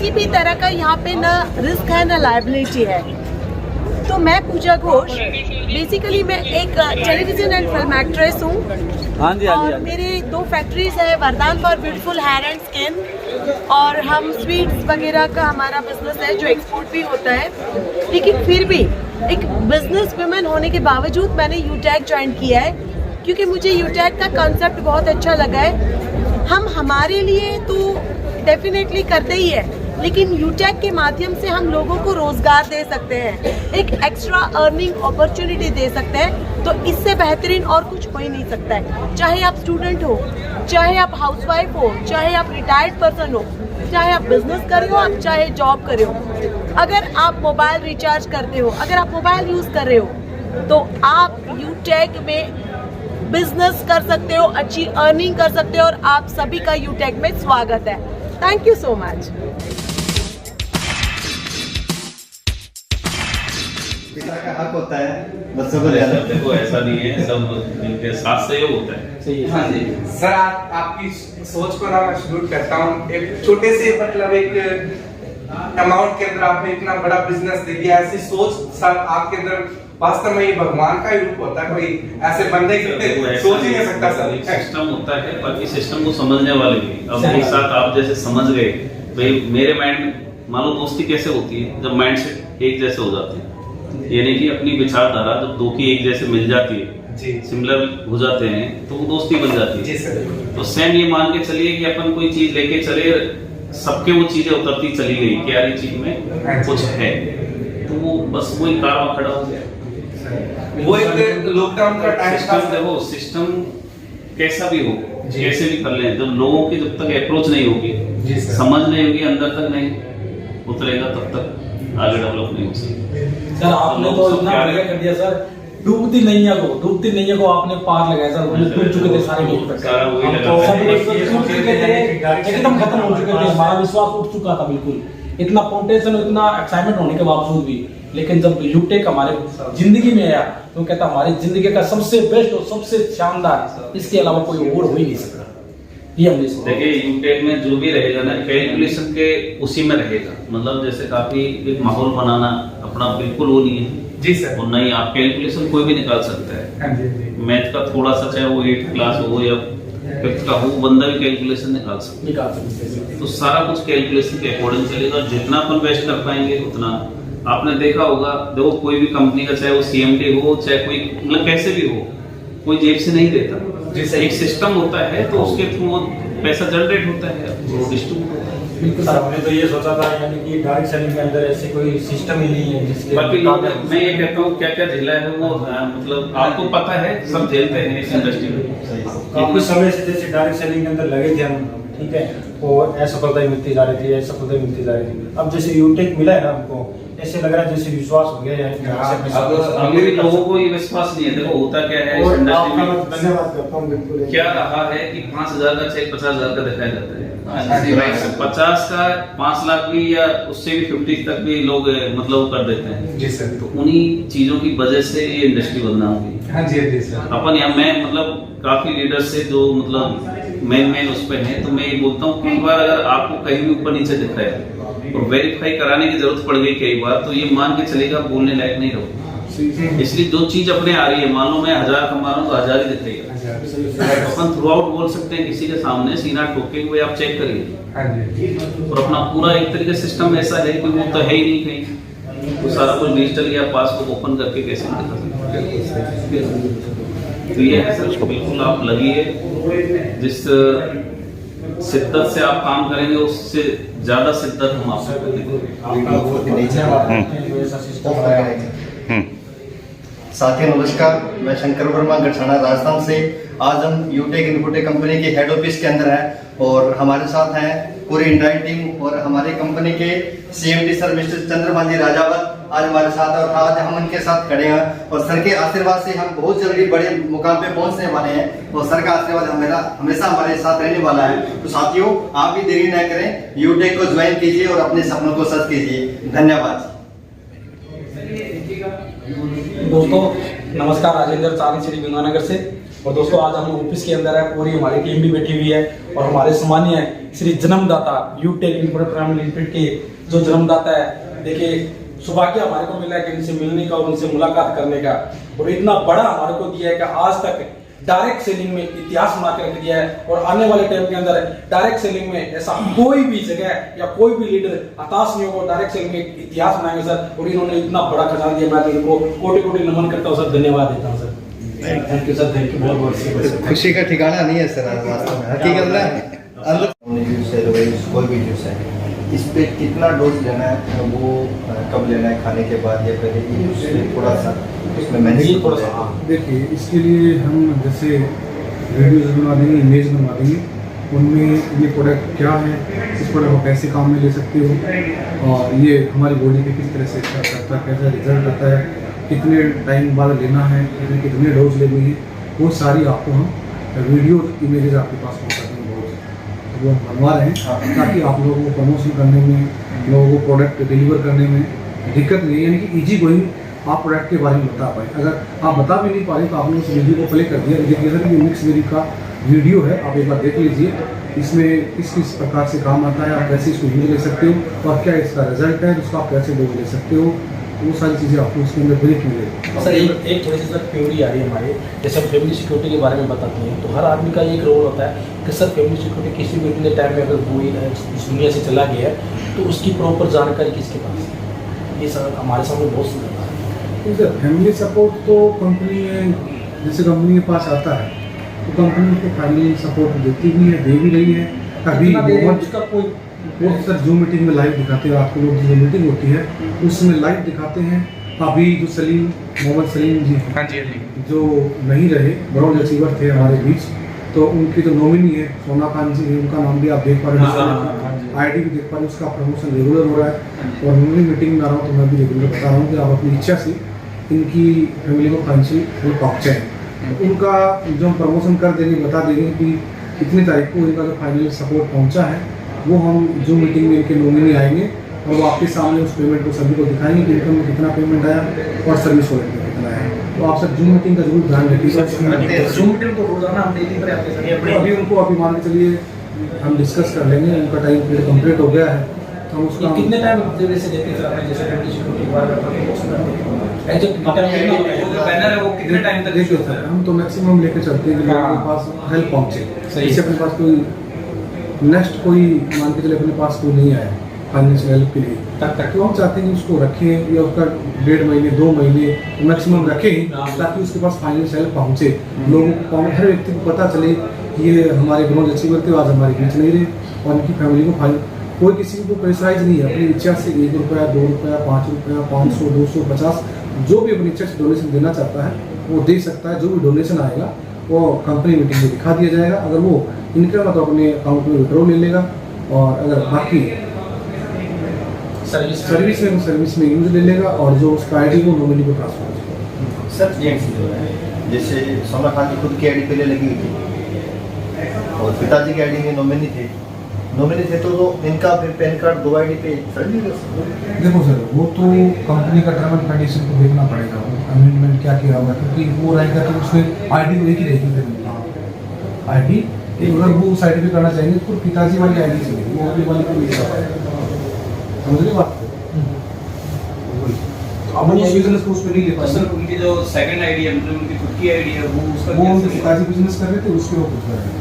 किसी भी तरह का यहाँ पे ना रिस्क है ना लायबिलिटी है। तो मैं पूजा घोष, बेसिकली मैं एक टेलीविजन एंड फिल्म एक्ट्रेस हूँ। हाँ जी, और मेरे 2 फैक्ट्रीज है, Vardaan for beautiful hair and skin, और हम स्वीट्स वगैरह का हमारा बिजनेस है जो एक्सपोर्ट भी होता है। लेकिन फिर भी एक बिजनेस वुमेन होने के बावजूद मैंने यूटैग ज्वाइन किया है, क्योंकि मुझे यूटैग का कॉन्सेप्ट बहुत अच्छा लगा है। हम हमारे लिए तो डेफिनेटली करते ही है, लेकिन यूटैग के माध्यम से हम लोगों को रोजगार दे सकते हैं, एक एक्स्ट्रा अर्निंग अपॉर्चुनिटी दे सकते हैं। तो इससे बेहतरीन और कुछ हो ही नहीं सकता है। चाहे आप स्टूडेंट हो, चाहे आप हाउसवाइफ हो, चाहे आप रिटायर्ड पर्सन हो, चाहे आप बिजनेस कर रहे हो, आप चाहे जॉब कर रहे हो, अगर आप मोबाइल रिचार्ज करते हो, अगर आप मोबाइल यूज कर रहे हो, तो आप यूटैग में बिजनेस कर सकते हो, अच्छी अर्निंग कर सकते हो, और आप सभी का यूटैग में स्वागत है। Thank you so much. पिता का हक होता है बच्चों को ज्यादा। देखो ऐसा नहीं है, सब मिलके साथ सहयोग होता है। सही है। हाँ जी सर, आपकी सोच को ना मैं सल्यूट करता हूँ। एक छोटे से मतलब एक अमाउंट के अंदर आपने इतना बड़ा बिजनेस दे दिया। ऐसी सोच सर आपके अंदर वास्तव में ये भगवान का ही रूप होता है। कोई ऐसे बंदे की सोच ही नहीं सकता सर। एक सिस्टम होता है, बाकी सिस्टम को समझने वाले भी। अब एक साथ आप जैसे समझ गए, भाई मेरे माइंड, मान लो दोस्ती कैसे होती है, जब माइंड सेट एक जैसे हो जाते हैं, यानी कि अपनी विचारधारा जब दो की एक जैसे मिल जाती है, सिमिलर हो जाते हैं, तो वो दोस्ती बन जाती है। जी सर। तो सेम ये मान के चलिए कि अपन कोई चीज लेके चले, सबके वो चीजें उतरती चली गई कि यार ये चीज में कुछ है, तो वो बस वही कारवा खड़ा हो गया। वो एक लॉकडाउन का टाइम था। देखो सिस्टम कैसा भी हो, कैसे भी कर लें, जब लोगों की जब तक अप्रोच नहीं होगी, समझ नहीं होगी, अंदर तक नहीं उतरेगा, तब तक आगे डेवलप नहीं हो सकता। सर आपने तो इतना बढ़िया कर दिया सर, डूबती नैया को आपने पार लगाया सर। वो डूब चुके थे सारे लोग, सारा वही लगा तो था। सब लोग टूट चुके थे, एकदम खत्म हो चुके थे, हमारा विश्वास उठ चुका था बिल्कुल। इतना पोटेंशियल, इतना एक्साइटमेंट होने के बावजूद भी, लेकिन जब यूटेक हमारे जिंदगी में आया तो कहता हमारी जिंदगी का सबसे बेस्ट और सबसे शानदार, इसके अलावा कोई और हो ही नहीं सकता। ये हमने देखिए यूटेक में जो भी रहेगा ना, कैलकुलेशन के उसी में रहेगा। मतलब जैसे काफी एक माहौल बनाना अपना बिल्कुल वो नहीं है। जी सर। और नहीं, आप कैलकुलेशन कोई भी निकाल सकता है। हाँ जी। मैथ का थोड़ा सा, चाहे वो 8th क्लास हो या 5th का हो, बंदा भी कैलकुलेशन निकाल सकता है। तो सारा कुछ कैलकुलेशन के अकॉर्डिंग चलेगा। जितना अपन बेस्ट कर पाएंगे उतना। आपने देखा होगा, देखो कोई भी कंपनी का, चाहे वो सीएमडी हो, चाहे कोई मतलब कैसे भी हो, कोई जेब से नहीं देता। एक सिस्टम होता है, तो उसके थ्रू पैसा जनरेट होता है, वो डिस्ट्रीब्यूट होता है। बिल्कुल सर, हमने तो ये सोचा था यानी कि डायरेक्ट सेलिंग के अंदर ऐसे कोई सिस्टम ही नहीं है जिसके बाकी लोग, मैं ये कहता हूँ क्या क्या झेला है वो, मतलब आपको पता है, सब झेलते हैं इस इंडस्ट्री में। कुछ समय से जैसे डायरेक्ट सेलिंग के अंदर लगे थे हम, ठीक है, और असफलता ही मिलती जा रही थी, असफलता ही मिलती जा रही थी। अब जैसे यूटेक मिला है ना हमको, ऐसे लग रहा है जैसे विश्वास हो गया है। अब अभी भी लोगों को ये विश्वास नहीं है। देखो होता क्या है इस इंडस्ट्री में, धन्यवाद करता हूँ बिल्कुल। क्या रहा है कि 5,000 का चेक 50,000 का दिखाया जाता है। 50 का 5 लाख भी या उससे भी 50 तक भी लोग मतलब कर देते हैं। जी सर। तो उन्हीं चीजों की वजह से ये इंडस्ट्री बदनाम हुई। हाँ जी सर। अपन या मैं मतलब काफी लीडर से जो मतलब मेन उस पे है, तो मैं ये बोलता हूँ कई बार अगर आपको कहीं भी ऊपर नीचे दिख रहा है और वेरीफाई कराने की जरूरत पड़ गई कई बार, तो ये मान के चलेगा बोलने लायक नहीं रहो। इसलिए जो चीज अपने आ रही है, मान लो मैं 1000 कमा रहा हूँ तो 1000 ही दिख रही है। अपन थ्रू आउट बोल सकते हैं, किसी के सामने सीना ठोके हुए आप चेक करिए। और अपना पूरा एक तरीके सिस्टम ऐसा है कि वो तो है ही नहीं कहीं, तो सारा कुछ डिजिटल या पासबुक ओपन करके कैसे दिखा सकते हैं। तो ये है सर, बिल्कुल आप लगिए, जिस शिद्दत से आप काम करेंगे उससे ज्यादा शिद्दत हम साथियों नमस्कार, मैं शंकर वर्मा गढ़छाना राजस्थान से। आज हम यूटेक इन्फोटेक कंपनी के हेड ऑफिस के अंदर हैं और हमारे साथ हैं पूरी इंटायर टीम और हमारी कंपनी के CMD sir mister Chandrabhan Rajawat आज हमारे साथ, और आज हम उनके साथ खड़े हैं और सर के आशीर्वाद से हम बहुत जल्दी बड़े मुकाम पे पहुंचने वाले हैं और सर का आशीर्वाद हमेशा हमारे साथ रहने वाला है। तो साथियों, आप भी देरी न करें, यूटेक को ज्वाइन कीजिए और अपने सपनों को सच कीजिए। धन्यवाद। दोस्तों नमस्कार, राजेंद्र चारण श्री गंगानगर से। और दोस्तों आज हम ऑफिस के अंदर है, पूरी हमारी टीम भी बैठी हुई है और हमारे सम्मानीय श्री जन्मदाता यूटेक इनपुट प्राइमरी लिमिटेड के जो जन्मदाता है, देखिए सौभाग्य हमारे को मिला है कि इनसे मिलने का और उनसे मुलाकात करने का, और इतना बड़ा हमारे को दिया है कि आज तक डायरेक्ट सेलिंग में इतिहास बना के रख दिया है। और आने वाले टाइम के अंदर डायरेक्ट सेलिंग में ऐसा कोई भी जगह या कोई भी लीडर हताश नहीं होगा, डायरेक्ट सेलिंग में इतिहास बनाएंगे सर। और इन्होंने इतना बड़ा खजाना दिया, मैं इनको कोटि कोटि नमन करता हूँ सर, धन्यवाद देता हूँ sir. Thank you sir, thank you बहुत बहुत। खुशी का ठिकाना नहीं है सर वास्तव में, हकीकत में अंदर जूस है, कोई भी जूस है, इस पे कितना डोज लेना है, वो कब लेना है, खाने के बाद या पहले, उससे थोड़ा सा इसमें मैंने थोड़ा सा देखिए इसके लिए हम जैसे वीडियोज बनवा देंगे, इमेज बनवा देंगे, उनमें ये प्रोडक्ट क्या है, इस प्रोडक्ट को कैसे काम में ले सकते हो और ये हमारी बॉडी पे किस तरह से असर करता है, कैसा रिजल्ट आता है, कितने टाइम बाद लेना है, कितने डोज लेनी है, वो सारी आपको हम वीडियो इमेजेस आपके पास पहुँचा देंगे। बहुत वो हम बनवा रहे हैं ताकि आप लोगों को प्रमोशन करने में, लोगों को प्रोडक्ट डिलीवर करने में दिक्कत नहीं है, यानी कि ईजी गोइंग आप प्रोडक्ट के बारे में बता पाए। अगर आप बता भी नहीं पा रहे तो आपने उस वीडियो को प्ले कर दिया, देखिए सर ये मिक्स वेरी का वीडियो है, आप एक बार देख लीजिए, इसमें किस किस प्रकार से काम आता है, आप कैसे इसको यूज ले सकते हो और क्या इसका रिजल्ट है, उसका आप कैसे डोज ले सकते हो, वो सारी चीज़ें आपको उसके अंदर ब्रीफ मिलेगी। सर एक थोड़ी सी सर थ्योरी आ रही है हमारे, जैसे हम फैमिली सिक्योरिटी के बारे में बताते हैं तो हर आदमी का एक रोल होता है कि सर फैमिली सिक्योरिटी किसी भी इतने टाइम में अगर कोई इस दुनिया से चला गया है तो उसकी प्रॉपर जानकारी किसके पास है, ये सर हमारे सामने बहुत सुंदर है। सर फैमिली सपोर्ट तो कंपनी जैसे कंपनी के पास आता है तो कंपनी को फैमिली सपोर्ट देती भी है, दे भी रही है। कभी उसका कोई वो सर जूम मीटिंग में लाइव दिखाते हैं, आपको लोग जो मीटिंग होती है उसमें लाइव दिखाते हैं। अभी जो सलीम मोहम्मद सलीम जी हाँ जी, हाँ जी, जो नहीं रहे, ब्राउन अचीवर थे हमारे बीच, तो उनकी जो नॉमिनी है सोना खान जी, उनका नाम भी आप देख पा रहे हैं, आईडी भी देख पा रहे हैं, उसका प्रमोशन रेगुलर हो रहा है। और उन्होंने मीटिंग में आ रहा हूँ तो मैं भी रेगुलर बता रहा हूँ कि आप अपनी इच्छा से इनकी फैमिली को फाइनेंशियल हेल्प पहुँचाएँ। उनका जो हम प्रमोशन कर देंगे, बता देंगे कि इतनी तारीख को इनका जो फाइनल सपोर्ट पहुँचा है, वो हम जो मीटिंग में इनके नॉमिनी आएंगे और वो आपके सामने उस पेमेंट को सभी को दिखाएंगे कि इनकम में कितना पेमेंट आया और सर्विस वॉलेट में कितना आया। तो आप सब जूम मीटिंग का जरूर ध्यान रखिएगा। जूम मीटिंग तो रोजाना हम डेली पर आपके साथ अभी उनको अभी मान के चलिए हम डिस्कस कर लेंगे, उनका टाइम पीरियड कंप्लीट हो गया है तो हम उसका कितने टाइम से देते हैं सर, जैसे फैमिली सिक्योरिटी के बारे में बैनर है वो कितने टाइम तक देखिए सर, हम तो मैक्सिमम लेके चलते हैं कि लोगों के पास हेल्प पहुँचे। जैसे अपने पास कोई नेक्स्ट कोई मान के चले अपने पास कोई नहीं आया फाइनेंशियल हेल्प के लिए, तो हम चाहते हैं कि उसको रखें या उसका 1.5 महीने 2 महीने मैक्सिमम रखें ताकि उसके पास फाइनेंशियल हेल्प पहुँचे, लोगों को हर व्यक्ति को पता चले कि ये हमारे ब्रॉन्ज अचीवर थे, आज हमारे बीच नहीं रहे और उनकी फैमिली को कोई किसी को प्रेशराइज नहीं है, अपनी इच्छा से 1 रुपया 2 रुपया 5 रुपया 500 200 50 जो भी अपनी इच्छा से डोनेशन देना चाहता है वो दे सकता है। जो भी डोनेशन आएगा वो कंपनी मीटिंग में दिखा दिया जाएगा, अगर वो इनकम है तो अपने अकाउंट में विड्रॉ ले लेगा और अगर बाकी सर्विस में यूज ले लेगा और जो उसका आईडी वो नॉमिनी को ट्रांसफर हो जाएगा। सर जैसे सोना खान जी खुद की आईडी पहले लगी थी और पिताजी की आईडी में नॉमिनी थे तो इनका फिर पैन कार्ड 2 आईडी पे चल नहीं कर सकते। देखो सर, वो तो कंपनी का टर्म एंड कंडीशन को देखना पड़ेगा, अमेंडमेंट क्या किया होगा, क्योंकि वो रहेगा तो उसमें आईडी तो एक ही रहेगी। आईडी अगर वो उस आईडी पे करना चाहेंगे तो पिताजी वाली आईडी से वो अपनी वाली को नहीं कर पाएगा, समझ रहे बात को? अब वो बिजनेस को उस पर नहीं ले पाएंगे। सर उनकी जो सेकंड आईडी है, मतलब उनकी खुद की आईडी है, वो उसका वो उनके पिताजी बिजनेस कर रहे थे, उसके वो कुछ कर रहे थे।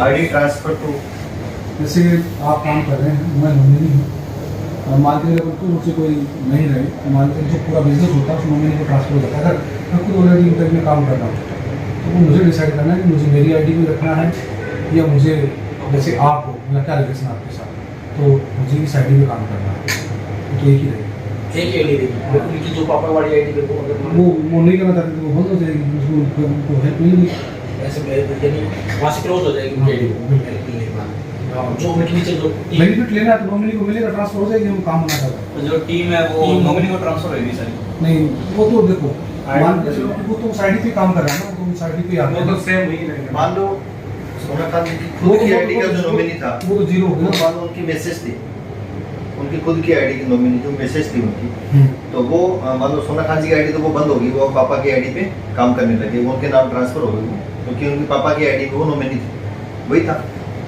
आईडी ट्रांसफर तो जैसे आप काम कर रहे हैं, मैं नॉमिनी हूँ और मार्केट लेवल को मुझसे कोई नहीं रहे, मार्केट जो पूरा बिजनेस होता है उस नॉमिनी को ट्रांसफर हो जाता है। अगर मैं खुद ऑलरेडी इंटर में काम कर रहा हूँ तो वो मुझे डिसाइड करना है कि मुझे मेरी आईडी में रखना है या मुझे जैसे आप हो, मेरा क्या रिलेशन आपके साथ, तो मुझे इस आईडी में काम करना है, तो एक ही रहेगी, एक आईडी देगी। उनकी जो पापा वाली आईडी देखो, अगर वो नहीं करना चाहते तो वो बंद हो जाएगी, उसको हेल्प मिलेगी। ऐसे यानी वहाँ से क्लोज हो जाएगी उनकी आईडी जो उनके नीचे जो बेनिफिट लेना है तो नॉमिनी को मिलेगा, ट्रांसफर हो जाएगी, हम काम होना चाहते हैं। तो जो टीम है वो नॉमिनी को ट्रांसफर होगी सर? नहीं, वो तो देखो मान के चलो वो तो उस आईडी पे काम कर रहा है ना, तो उस आईडी पे आता है। वो तो सेम वही रहेगा। मान लो सोना खान जी की खुद की आईडी का जो नॉमिनी था वो तो जीरो हो गया। मान लो उनकी मैसेज थी उनकी खुद की आईडी की नॉमिनी जो मैसेज थी उनकी, तो वो मान लो सोना खान जी की आईडी तो वो बंद होगी, वो पापा की आईडी पे काम करने लगे, वो उनके नाम ट्रांसफर हो गई, क्योंकि उनके पापा की आईडी पे वो नॉमिनी थी, वही था।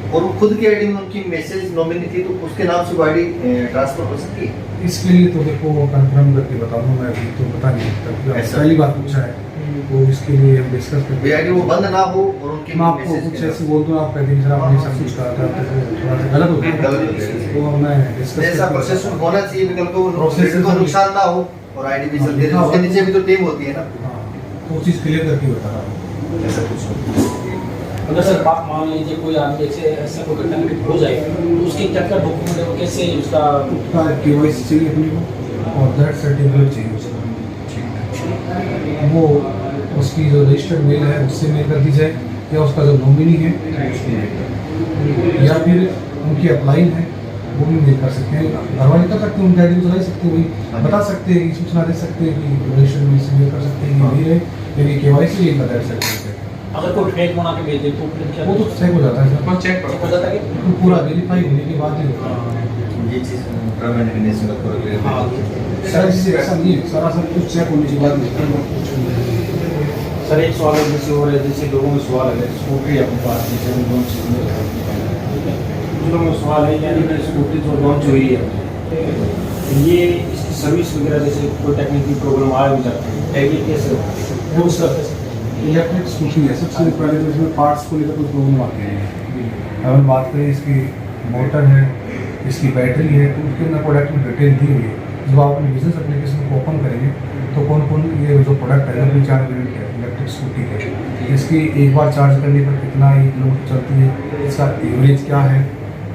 और वो खुद की आईडी में उनकी मैसेज नॉमिनी थी, तो उसके नाम से वो आईडी ट्रांसफर हो सकती है। इसके लिए तो देखो कंफर्म करके बताऊंगा, मैं अभी तो बता नहीं सकता, ऐसा। पहली बात पूछा है तो इसके लिए हम डिस्कस वो करते आईडी वो बंद ना हो और उनकी मैं आपको कुछ ऐसे बोल दूँ, आप कहते हैं सर आपने सब कुछ कहा था, तो थोड़ा सा गलत हो गया, गलत हो गया। तो मैं डिस्कस ऐसा प्रोसेस होना चाहिए, विकल्प को Process को नुकसान ना हो और आईडी भी चलती रहे, उसके नीचे भी तो टीम होती है ना, हाँ, वो चीज़ क्लियर करके बता रहा हूँ। ऐसा कुछ अगर सर बात मान लीजिए कोई आदमी ऐसा कोई घटना घटित हो जाए तो उसके क्या क्या डॉक्यूमेंट है, वो कैसे उसका उसका KYC चाहिए अपने को और दैट सर्टिफिकेट चाहिए उसका, वो उसकी जो रजिस्टर्ड मेल है उससे मेल कर दी जाए, या उसका जो नॉमिनी है उसको मेल कर, या फिर उनकी अप्लाई है वो भी मेल कर सकते हैं, घर वाले कर सकते हैं, उनकी आईडी चला सकते हैं, वही बता सकते हैं, सूचना दे सकते हैं कि रजिस्टर्ड मेल से मेल कर सकते हैं, ये है लेकिन KYC ये बता सर्टिफिकेट। अगर कोई फेक बना के भेज दे तो फिर क्या वो तो चेक हो जाता है सर, चेक हो जाता है कि तो पूरा वेरीफाई होने के बाद ही होता है। ये चीज़ टर्म एंड कंडीशन का पूरा clear हाँ। है। सर इससे ऐसा नहीं है, सारा सब कुछ चेक होने के बाद होता है। सर एक सवाल है, जैसे और जैसे लोगों में सवाल है स्कूटी अपने पास जैसे लॉन्च कुछ लोगों में सवाल है यानी स्कूटी जो लॉन्च हुई है ये इसकी सर्विस वगैरह जैसे कोई टेक्निकल प्रॉब्लम आ भी जाती है ये कैसे वो उसका इलेक्ट्रिक स्कूटी है, सबसे पहले तो इसमें पार्ट्स को लेकर कुछ प्रॉब्लम आते हैं। अगर बात करें इसकी मोटर है, इसकी बैटरी है, तो उसके अंदर प्रोडक्ट में डिटेल दी हुई है। जब आप अपने बिजनेस एप्लीकेशन को ओपन करेंगे तो कौन कौन ये जो प्रोडक्ट है जो चार्ज वेरिएंट है इलेक्ट्रिक स्कूटी के, इसकी एक बार चार्ज करने पर कितना ही किलोमीटर चलती है, इसका एवरेज क्या है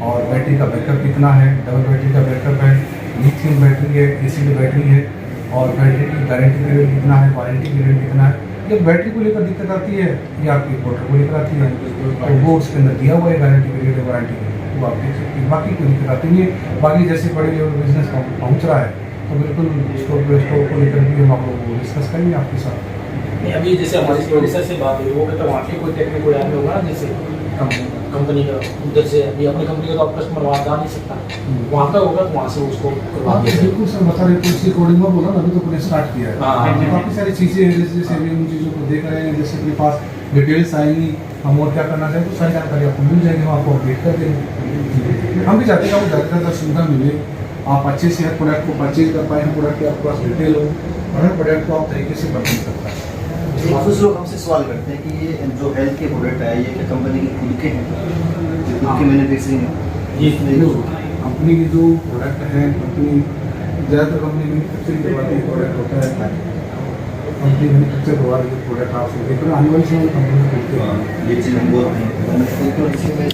और बैटरी का बैकअप कितना है, डबल बैटरी का बैकअप है, लिथियम बैटरी है, एसिड बैटरी है, और बैटरी की गारंटी पीरियड कितना है, वारंटी पीरियड कितना है। जब बैटरी को लेकर दिक्कत आती है या आपकी मोटर को लेकर आती है तो वो उसके अंदर दिया हुआ है गारंटी पीरियड है, वारंटी पीरियड, तो आप देख सकते हैं। बाकी कोई दिक्कत आती नहीं है। बाकी जैसे बड़े लेवल बिजनेस पहुँच रहा है तो बिल्कुल स्टोर को लेकर भी हम आप लोग को डिस्कस करेंगे आपके साथ। नहीं, अभी जैसे हमारी प्रोड्यूसर से बात हुई वो कहता है वहाँ के कोई टेक्निकल आदमी होगा ना, जैसे कंपनी का उधर से अभी अपनी कंपनी का तो आप कस्टमर वहाँ जा नहीं सकता, वहाँ का होगा तो वहाँ से उसको करवा हाँ, दिया बिल्कुल सर बता रहे हैं, उसकी कोडिंग में बोला ना, अभी तो पूरे स्टार्ट किया है। हाँ। काफ़ी सारी चीज़ें हैं जैसे अभी उन चीज़ों को देख रहे हैं, जैसे अपने पास डिटेल्स आएंगी, हम और क्या करना चाहें तो सारी जानकारी आपको मिल जाएगी, हम आपको अपडेट कर देंगे। हम भी चाहते हैं आपको ज़्यादा से ज़्यादा सुविधा मिले, आप अच्छे से हर प्रोडक्ट को परचेज कर पाएँ, प्रोडक्ट के आपके पास डिटेल हो और हर प्रोडक्ट को आप तरीके से परचेज कर पाएँ। कुछ लोग हमसे सवाल करते हैं कि ये जो हेल्थ के प्रोडक्ट है ये क्या कंपनी के खुद के हैं, खुद की मैन्युफैक्चरिंग है? ये कंपनी की जो प्रोडक्ट है, कंपनी ज़्यादातर कंपनी मैन्युफैक्चरिंग करवाती है, प्रोडक्ट होता है कंपनी मैन्युफैक्चर करवा रही है प्रोडक्ट, आप देख रहे हैं आने वाली समय में कंपनी ये चीज़ हम बोलते हैं।